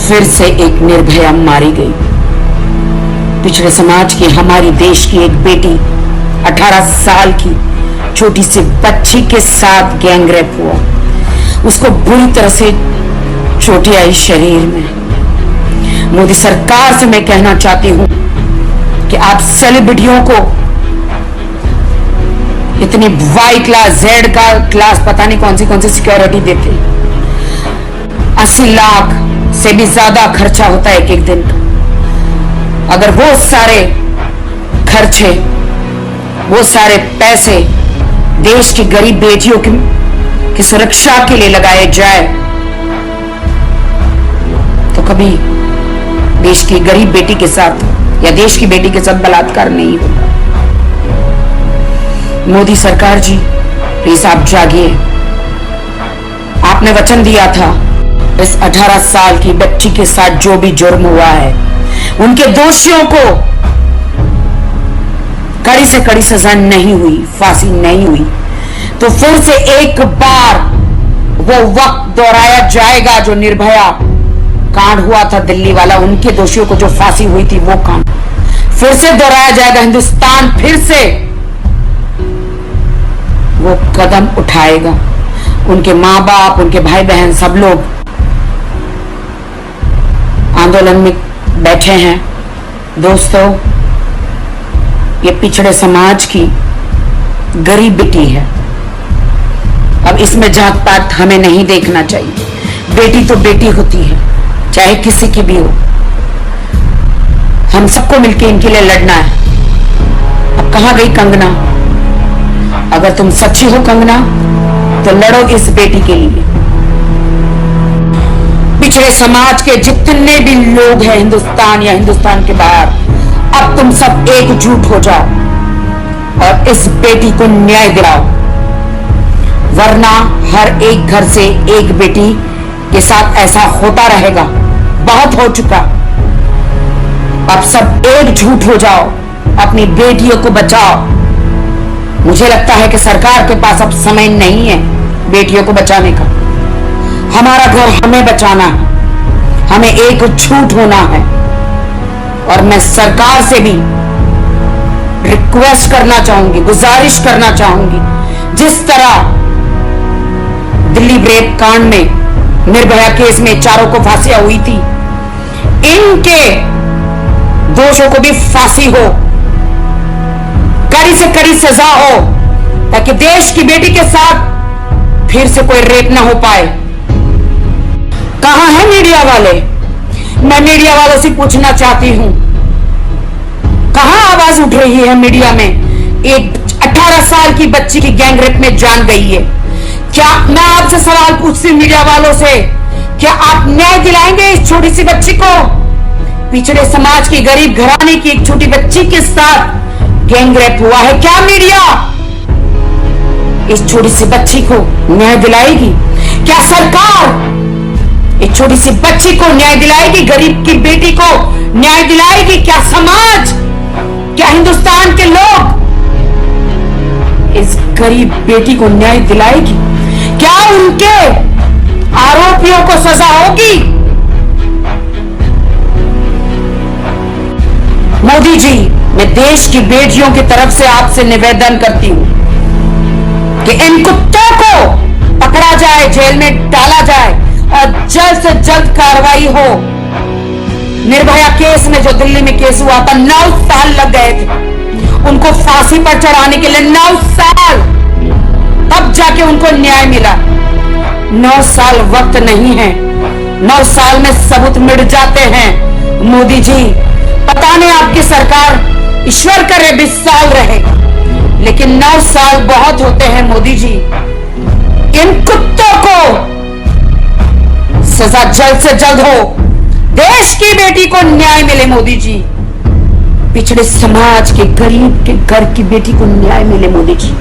फिर से एक निर्भया मारी गई। पिछड़े समाज की हमारी देश की एक बेटी 18 साल की छोटी सी बच्ची के साथ गैंगरेप हुआ। उसको बुरी तरह से चोटें आई शरीर में। मोदी सरकार से मैं कहना चाहती हूं कि आप सेलिब्रिटियों को इतनी वाई क्लास, जेड का क्लास, पता नहीं कौन सी सिक्योरिटी देते। 80 लाख से भी ज्यादा खर्चा होता है एक दिन का। अगर वो सारे खर्चे, वो सारे पैसे देश की गरीब बेटियों की सुरक्षा के लिए लगाए जाए तो कभी देश की गरीब बेटी के साथ या देश की बेटी के साथ बलात्कार नहीं होगा। मोदी सरकार जी, प्लीज आप जागिए। आपने वचन दिया था इस 18 साल की बच्ची के साथ जो भी जुर्म हुआ है उनके दोषियों को कड़ी से कड़ी सजा नहीं हुई, फांसी नहीं हुई, तो फिर से एक बार वो वक्त दोहराया जाएगा जो निर्भया कांड हुआ था दिल्ली वाला। उनके दोषियों को जो फांसी हुई थी वो कांड फिर से दोहराया जाएगा। हिंदुस्तान फिर से वो कदम उठाएगा। उनके मां बाप, उनके भाई बहन सब लोग आंदोलन में बैठे हैं। दोस्तों, ये पिछड़े समाज की गरीब बेटी है। अब इसमें जात पात हमें नहीं देखना चाहिए। बेटी तो बेटी होती है, चाहे किसी की भी हो। हम सबको मिलकर इनके लिए लड़ना है। अब कहां गई कंगना? अगर तुम सच्ची हो कंगना तो लड़ो इस बेटी के लिए। पिछड़े समाज के जितने भी लोग हैं हिंदुस्तान या हिंदुस्तान के बाहर, अब तुम सब एकजुट हो जाओ और इस बेटी को न्याय दिलाओ, वरना हर एक घर से एक बेटी के साथ ऐसा होता रहेगा। बहुत हो चुका। अब सब एकजुट हो जाओ, अपनी बेटियों को बचाओ। मुझे लगता है कि सरकार के पास अब समय नहीं है बेटियों को बचाने का। हमारा घर हमें बचाना है, हमें एकजुट होना है। और मैं सरकार से भी रिक्वेस्ट करना चाहूंगी, गुजारिश करना चाहूंगी, जिस तरह दिल्ली रेप कांड में, निर्भया केस में चारों को फांसियां हुई थी, इनके दोषों को भी फांसी हो, कड़ी से कड़ी सजा हो, ताकि देश की बेटी के साथ फिर से कोई रेप ना हो पाए। कहां है मीडिया वाले? मैं मीडिया वालों से पूछना चाहती हूं, कहां आवाज उठ रही है मीडिया में? एक 18 साल की बच्ची की गैंगरेप में जान गई है। क्या मैं आपसे सवाल पूछती हूं मीडिया वालों से, क्या आप न्याय दिलाएंगे इस छोटी सी बच्ची को? पिछड़े समाज की गरीब घराने की एक छोटी बच्ची के साथ गैंगरेप हुआ है। क्या मीडिया इस छोटी सी बच्ची को न्याय दिलाएगी? क्या सरकार इस छोटी सी बच्ची को न्याय दिलाएगी? गरीब की बेटी को न्याय दिलाएगी? क्या समाज, क्या हिंदुस्तान के लोग इस गरीब बेटी को न्याय दिलाएगी? क्या उनके आरोपियों को सजा होगी? मोदी जी, मैं देश की बेटियों की तरफ से आपसे निवेदन करती हूं कि इन कुत्तों को पकड़ा जाए, जेल में डाला जाए और जल्द से जल्द कार्रवाई हो। निर्भया केस में, जो दिल्ली में केस हुआ था, 9 साल लग गए थे उनको फांसी पर चढ़ाने के लिए। 9 साल, तब जाके उनको न्याय मिला। 9 साल वक्त नहीं है, 9 साल में सबूत मिट जाते हैं। मोदी जी, पता नहीं आपकी सरकार, ईश्वर करे 20 साल रहे, लेकिन 9 साल बहुत होते हैं मोदी जी। इन कुत्तों को सजा जल्द से जल्द हो, देश की बेटी को न्याय मिले मोदी जी। पिछड़े समाज के गरीब के घर की बेटी को न्याय मिले मोदी जी।